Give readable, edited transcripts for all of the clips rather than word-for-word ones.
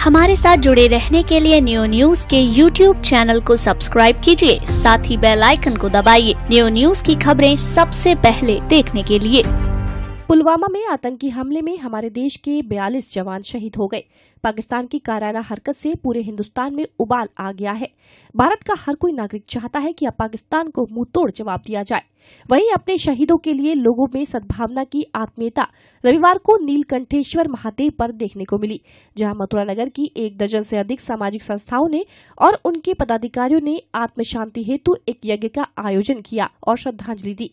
हमारे साथ जुड़े रहने के लिए न्यू न्यूज के YouTube चैनल को सब्सक्राइब कीजिए, साथ ही बेल आइकन को दबाइए न्यू न्यूज की खबरें सबसे पहले देखने के लिए। पुलवामा में आतंकी हमले में हमारे देश के 42 जवान शहीद हो गए। पाकिस्तान की कायराना हरकत से पूरे हिंदुस्तान में उबाल आ गया है। भारत का हर कोई नागरिक चाहता है कि अब पाकिस्तान को मुंह तोड़ जवाब दिया जाए। वहीं अपने शहीदों के लिए लोगों में सद्भावना की आत्मीयता रविवार को नीलकंठेश्वर महादेव पर देखने को मिली, जहां मथुरा नगर की 1 दर्जन से अधिक सामाजिक संस्थाओं ने और उनके पदाधिकारियों ने आत्म शांति हेतु एक यज्ञ का आयोजन किया और श्रद्धांजलि दी।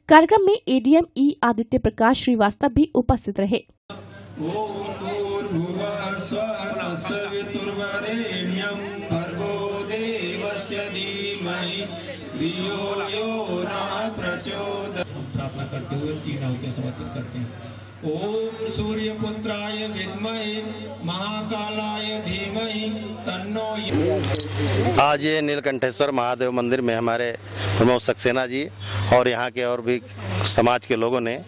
कार्यक्रम में ADM E आदित्य प्रकाश श्रीवास्तव भी उपस्थित रहे। प्रार्थना करते हुए 3 आहुतियां समर्पित करते हैं। ओम सूर्य पुत्राय विद्महे महाकालाय धीमहि तन्नो। आज ये नीलकंठेश्वर महादेव मंदिर में हमारे प्रमोद सक्सेना जी और यहाँ के और भी समाज के लोगों ने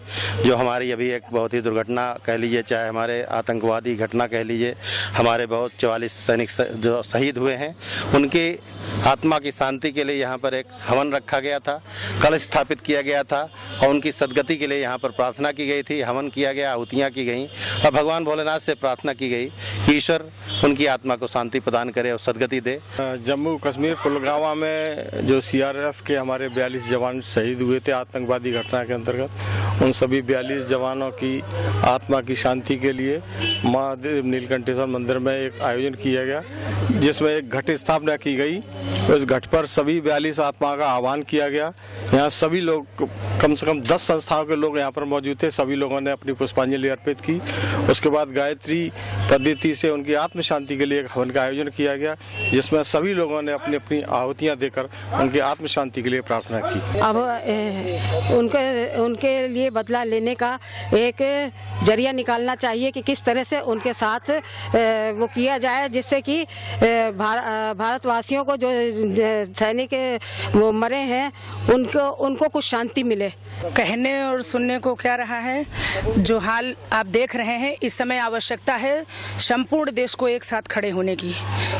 जो हमारी अभी एक बहुत ही दुर्घटना कह लीजिए, चाहे हमारे आतंकवादी घटना कह लीजिए, हमारे बहुत 44 सैनिक जो शहीद हुए हैं, उनकी आत्मा की शांति के लिए यहाँ पर एक हवन रखा गया था, कलश स्थापित किया गया था और उनकी सद्गति के लिए यहाँ पर प्रार्थना की गई थी, हवन किया गया, आहुतियाँ की गई और भगवान भोलेनाथ से प्रार्थना की गई कि ईश्वर उनकी आत्मा को शांति प्रदान करे और सद्गति दे। जम्मू कश्मीर पुलवामा में जो CRF के हमारे 42 जवान शहीद हुए थे आतंकवादी घटना के अंतर्गत, उन सभी 42 जवानों की आत्मा की शांति के लिए महादेव नीलकंठेश्वर मंदिर में एक आयोजन किया गया, जिसमें एक घट स्थापना की गई। उस घट पर सभी 42 आत्मा का आह्वान किया गया। यहाँ सभी लोग, कम से कम 10 संस्थाओं के लोग यहाँ पर मौजूद थे। सभी लोगों ने अपनी पुष्पांजलि अर्पित की। उसके बाद गायत्री पद्धति से उनकी आत्म शांति के लिए एक हवन का आयोजन किया गया, जिसमें सभी लोगों ने अपनी अपनी आहुतियाँ देकर उनकी आत्म शांति के लिए प्रार्थना की। अब उनके लिए बदला लेने का एक जरिया निकालना चाहिए कि किस तरह से उनके साथ वो किया जाए, जिससे कि भारतवासियों को जो सैनिक वो मरे हैं उनको कुछ शांति मिले। कहने और सुनने को क्या रहा है, जो हाल आप देख रहे हैं, इस समय आवश्यकता है संपूर्ण देश को एक साथ खड़े होने की।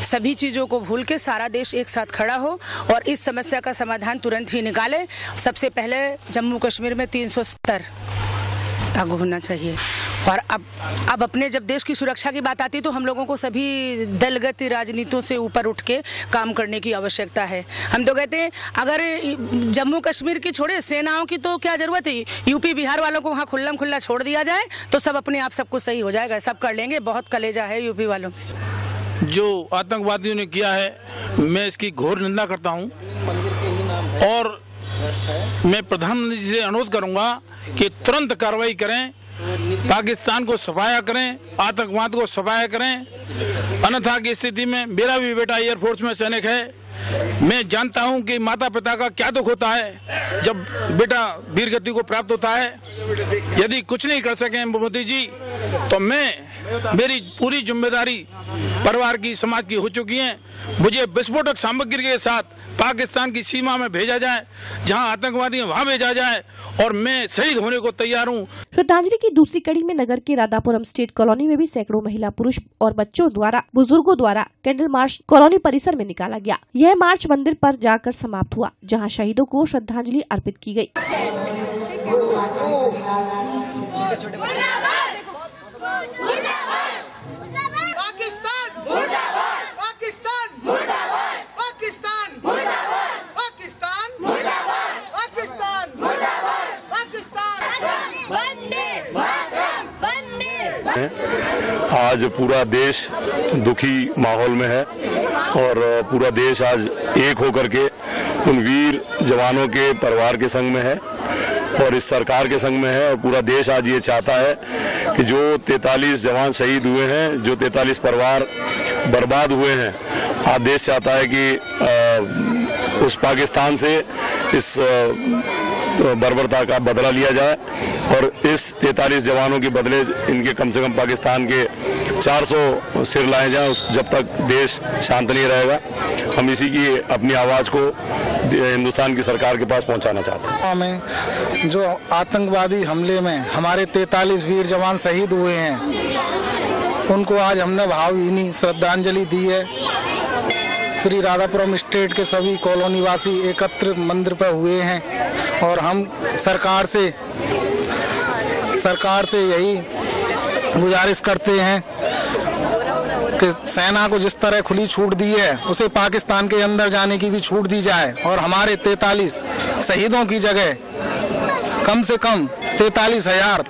सभी चीजों को भूल के सारा देश एक साथ खड़ा हो और इस समस्या का समाधान तुरंत ही निकाले। सबसे पहले जम्मू कश्मीर में 370 लागू होना चाहिए। और अब अपने जब देश की सुरक्षा की बात आती है तो हम लोगों को सभी दलगत राजनीतियों से ऊपर उठ के काम करने की आवश्यकता है। हम तो कहते हैं अगर जम्मू कश्मीर की छोड़े, सेनाओं की तो क्या जरूरत है, यूपी बिहार वालों को वहाँ खुल्लम खुल्ला छोड़ दिया जाए तो सब अपने आप सब कुछ सही हो जाएगा, सब कर लेंगे। बहुत कलेजा है यूपी वालों में। जो आतंकवादियों ने किया है, मैं इसकी घोर निंदा करता हूँ और मैं प्रधानमंत्री जी से अनुरोध करूंगा कि तुरंत कार्रवाई करें, पाकिस्तान को सफाया करें, आतंकवाद को सफाया करें। अन्यथा की स्थिति में, मेरा भी बेटा एयरफोर्स में सैनिक है, मैं जानता हूं कि माता पिता का क्या दुख होता है जब बेटा वीर गति को प्राप्त होता है। यदि कुछ नहीं कर सके मोदी जी, तो मेरी पूरी जिम्मेदारी परिवार की, समाज की हो चुकी है। मुझे विस्फोटक सामग्री के साथ पाकिस्तान की सीमा में भेजा जाए, जहां आतंकवादी हैं वहां भेजा जाए और मैं शहीद होने को तैयार हूं। श्रद्धांजलि की दूसरी कड़ी में नगर के राधापुरम स्टेट कॉलोनी में भी सैकड़ों महिला, पुरुष और बच्चों द्वारा, बुजुर्गों द्वारा कैंडल मार्च कॉलोनी परिसर में निकाला गया। यह मार्च मंदिर पर जाकर समाप्त हुआ, जहां शहीदों को श्रद्धांजलि अर्पित की गयी। आज पूरा देश दुखी माहौल में है और पूरा देश आज एक होकर के उन वीर जवानों के परिवार के संग में है और इस सरकार के संग में है। और पूरा देश आज ये चाहता है कि जो 43 जवान शहीद हुए हैं, जो 43 परिवार बर्बाद हुए हैं, आज देश चाहता है कि उस पाकिस्तान से इस बर्बरता का बदला लिया जाए और इस 43 जवानों के बदले इनके कम से कम पाकिस्तान के 400 सिर लाए जाएं। जब तक देश शांत नहीं रहेगा, हम इसी की अपनी आवाज़ को हिंदुस्तान की सरकार के पास पहुंचाना चाहते हैं। में जो आतंकवादी हमले में हमारे 43 वीर जवान शहीद हुए हैं, उनको आज हमने भावभीनी श्रद्धांजलि दी है। श्री राधापुरम स्टेट के सभी कॉलोनी वासी एकत्र मंदिर पर हुए हैं और हम सरकार से यही गुजारिश करते हैं कि सेना को जिस तरह खुली छूट दी है उसे पाकिस्तान के अंदर जाने की भी छूट दी जाए और हमारे 43 शहीदों की जगह कम से कम 43,000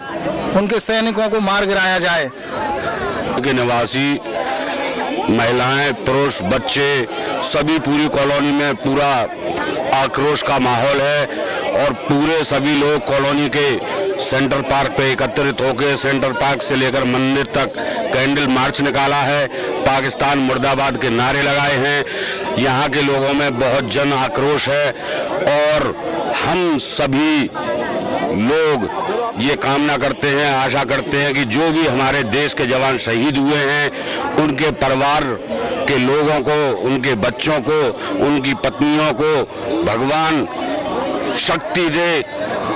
उनके सैनिकों को मार गिराया जाए। के निवासी महिलाएं, पुरुष, बच्चे सभी पूरी कॉलोनी में पूरा आक्रोश का माहौल है और पूरे सभी लोग कॉलोनी के सेंट्रल पार्क पे एकत्रित होकर सेंट्रल पार्क से लेकर मंदिर तक कैंडल मार्च निकाला है, पाकिस्तान मुर्दाबाद के नारे लगाए हैं। यहाँ के लोगों में बहुत जन आक्रोश है और हम सभी लोग ये कामना करते हैं, आशा करते हैं कि जो भी हमारे देश के जवान शहीद हुए हैं उनके परिवार के लोगों को, उनके बच्चों को, उनकी पत्नियों को भगवान शक्ति दे।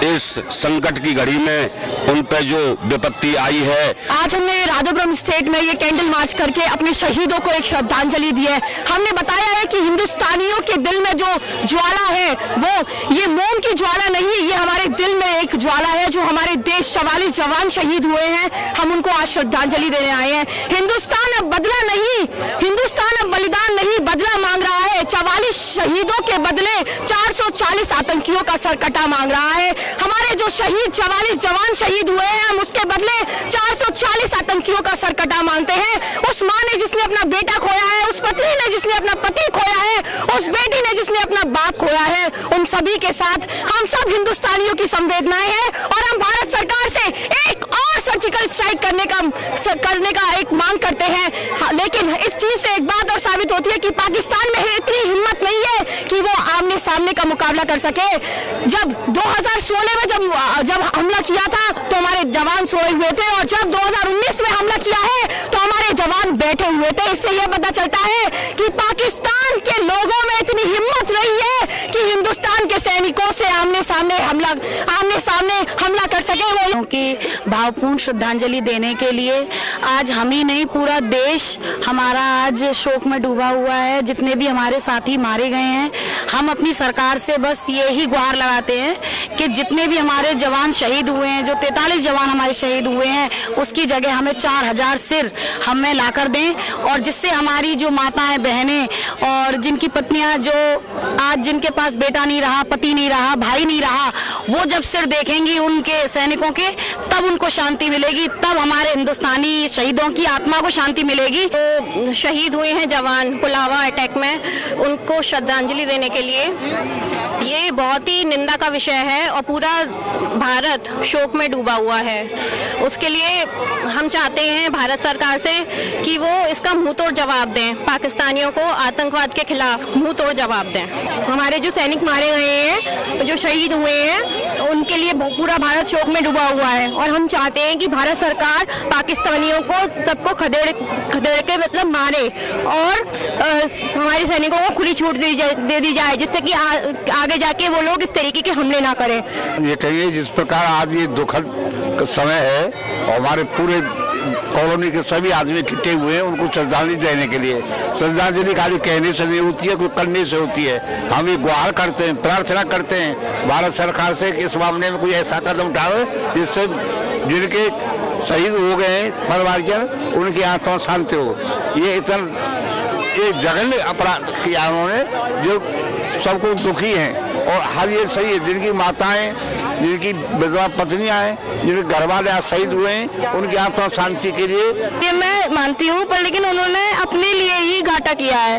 इस संकट की घड़ी में उन पर जो विपत्ति आई है। आज हमने राधापुरम स्टेट में ये कैंडल मार्च करके अपने शहीदों को एक श्रद्धांजलि दी है। हमने बताया है कि हिंदुस्तानियों के दिल में जो ज्वाला है वो ये मोम की ज्वाला नहीं है, ये हमारे दिल में एक ज्वाला है। जो हमारे देश 44 जवान शहीद हुए हैं, हम उनको आज श्रद्धांजलि देने आए हैं। हिंदुस्तान अब बदला नहीं, हिंदुस्तान अब बलिदान नहीं, बदला मांग रहा है। 44 शहीदों के बदले 440 आतंकियों का सरकटा मांग रहा है। हमारे जो शहीद 44 जवान शहीद हुए हैं, हम उसके बदले 440 आतंकियों का सरकटा मांगते हैं। उस माँ ने जिसने अपना बेटा खोया है, उस पत्नी ने जिसने अपना पति खोया है, उस बेटी ने जिसने अपना बाप खोया है, उन सभी के साथ हम सब हिंदुस्तानियों की संवेदनाएं हैं और हम भारत सरकार से एक और सर्जिकल स्ट्राइक करने का एक मांग करते हैं। लेकिन इस चीज से एक बात और साबित होती है कि पाकिस्तान में इतनी हिम्मत नहीं है कि वो आमने सामने का मुकाबला कर सके। जब 2016 में जब हमला किया था तो हमारे जवान सोए हुए थे और जब 2019 में हमला किया है तो हमारे जवान बैठे हुए थे। इससे यह पता चलता है कि पाकिस्तान के लोगों में इतनी हिम्मत नहीं है कि हिंदुस्तान के सैनिकों से आमने सामने हमला कर सके। वो की भावपूर्ण श्रद्धांजलि देने के लिए आज हम ही नहीं, पूरा देश हमारा आज शोक में डूबा हुआ है। जितने भी हमारे साथी मारे गए हैं, हम अपनी सरकार से बस ये ही गुहार लगाते हैं कि जितने भी हमारे जवान शहीद हुए हैं, जो 43 जवान हमारे शहीद हुए हैं, उसकी जगह हमें 4000 सिर हमें लाकर दें और जिससे हमारी जो माताएं, बहनें और जिनकी पत्नियां, जो आज जिनके पास बेटा नहीं रहा, पति नहीं रहा, भाई नहीं रहा, वो जब सिर देखेंगी उनके सैनिकों के, तब उनको शांति मिलेगी, तब हमारे हिंदुस्तानी शहीदों की आत्मा को शांति मिलेगी। तो शहीद हुए हैं जवान पुलवामा अटैक में, उनको श्रद्धांजलि देने के लिए ये बहुत ही निंदा का विषय है और पूरा भारत शोक में डूबा हुआ है। उसके लिए हम चाहते हैं भारत सरकार से कि वो इसका मुंह तोड़ जवाब दें, पाकिस्तानियों को आतंकवाद के खिलाफ मुंह तोड़ जवाब दें। हमारे जो सैनिक मारे गए हैं, जो शहीद हुए हैं, उनके लिए पूरा भारत शोक में डूबा हुआ है और हम चाहते हैं कि भारत सरकार पाकिस्तानियों को सबको खदेड़ के मतलब मारे और हमारे सैनिकों को खुली छूट दे दी जाए, जिससे कि आगे जाके वो लोग इस तरीके के हमले ना करें। ये कहिए जिस प्रकार आज ये दुखद समय है और हमारे पूरे कॉलोनी के सभी आदमी इकट्ठे हुए हैं उनको श्रद्धांजलि देने के लिए। श्रद्धांजलि खाली कहने से नहीं होती है, कुछ करने से होती है। हम ये गुहार करते हैं, प्रार्थना करते हैं भारत सरकार से कि इस मामले में कोई ऐसा कदम उठावे जिससे जिनके शहीद हो गए हैं परिवारजन, उनकी आत्मा शांति हो। ये इतना एक जघन्य अपराध किया उन्होंने जो सबको दुखी हैं और हर ये सही है। जिनकी माताएं, जिनकी विधवा पत्नियां हैं, जिनके घर वाले आज शहीद हुए हैं, उनकी आत्मा शांति के लिए ये मैं मानती हूँ, पर लेकिन उन्होंने अपने लिए ही घाटा किया है।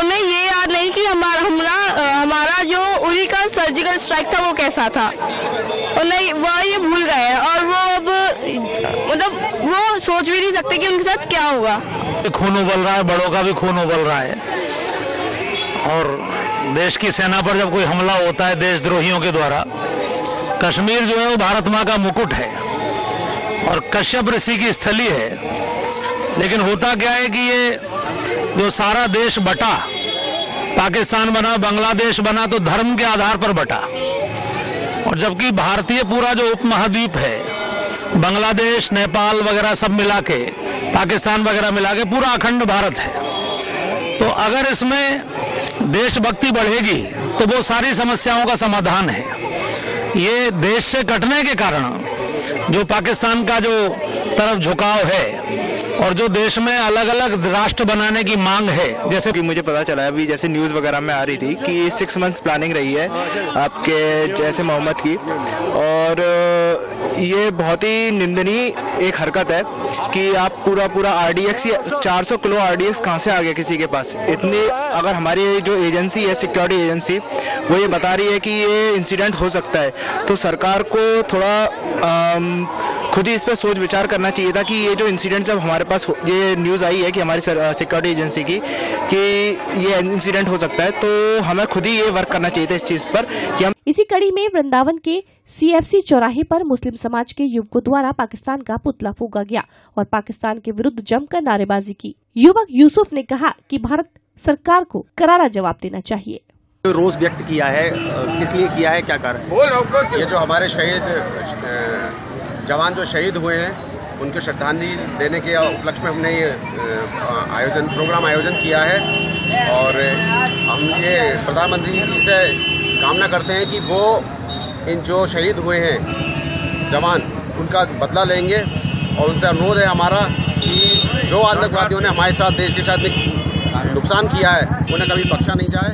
उन्हें ये याद नहीं कि हमारा जो उरी का सर्जिकल स्ट्राइक था वो कैसा था, उन्हें वह ये भूल गए और वो अब मतलब वो सोच भी नहीं सकते कि उनके साथ क्या होगा। खून उबल रहा है, बड़ों का भी खून उबल रहा है और देश की सेना पर जब कोई हमला होता है देशद्रोहियों के द्वारा, कश्मीर जो है वो भारत माँ का मुकुट है और कश्यप ऋषि की स्थली है। लेकिन होता क्या है कि ये जो सारा देश बटा, पाकिस्तान बना, बांग्लादेश बना, तो धर्म के आधार पर बटा और जबकि भारतीय पूरा जो उपमहाद्वीप है बांग्लादेश, नेपाल वगैरह सब मिला के, पाकिस्तान वगैरह मिला के पूरा अखंड भारत है। तो अगर इसमें देशभक्ति बढ़ेगी तो वो सारी समस्याओं का समाधान है। ये देश से कटने के कारण जो पाकिस्तान का जो तरफ झुकाव है और जो देश में अलग अलग राष्ट्र बनाने की मांग है, जैसे कि मुझे पता चला अभी, जैसे न्यूज़ वगैरह में आ रही थी कि 6 मंथ्स प्लानिंग रही है आपके जैसे मोहम्मद की, और ये बहुत ही निंदनीय एक हरकत है कि आप पूरा RDX या 400 किलो RDX कहाँ से आ गया किसी के पास इतनी। अगर हमारी जो एजेंसी है, सिक्योरिटी एजेंसी, वो ये बता रही है कि ये इंसिडेंट हो सकता है, तो सरकार को थोड़ा खुद ही इस पर सोच विचार करना चाहिए था कि ये जो इंसिडेंट जब हमारे पास ये न्यूज़ आई है कि हमारी सिक्योरिटी एजेंसी की कि ये इंसिडेंट हो सकता है, तो हमें खुद ही ये वर्क करना चाहिए था इस चीज़ पर कि हम। इसी कड़ी में वृंदावन के CFC चौराहे पर मुस्लिम समाज के युवकों द्वारा पाकिस्तान का पुतला फूंका गया और पाकिस्तान के विरुद्ध जमकर नारेबाजी की। युवक यूसुफ ने कहा कि भारत सरकार को करारा जवाब देना चाहिए। रोष व्यक्त किया है, किस लिए किया है, क्या कारण? ये जो हमारे शहीद जवान जो शहीद हुए हैं उनके श्रद्धांजलि देने के उपलक्ष्य में हमने ये प्रोग्राम आयोजन किया है, और हम ये प्रधानमंत्री जी से कामना करते हैं कि वो इन जो शहीद हुए हैं जवान उनका बदला लेंगे, और उनसे अनुरोध है हमारा कि जो आतंकवादियों ने हमारे साथ, देश के साथ नुकसान किया है, उन्हें कभी बख्शा नहीं जाए।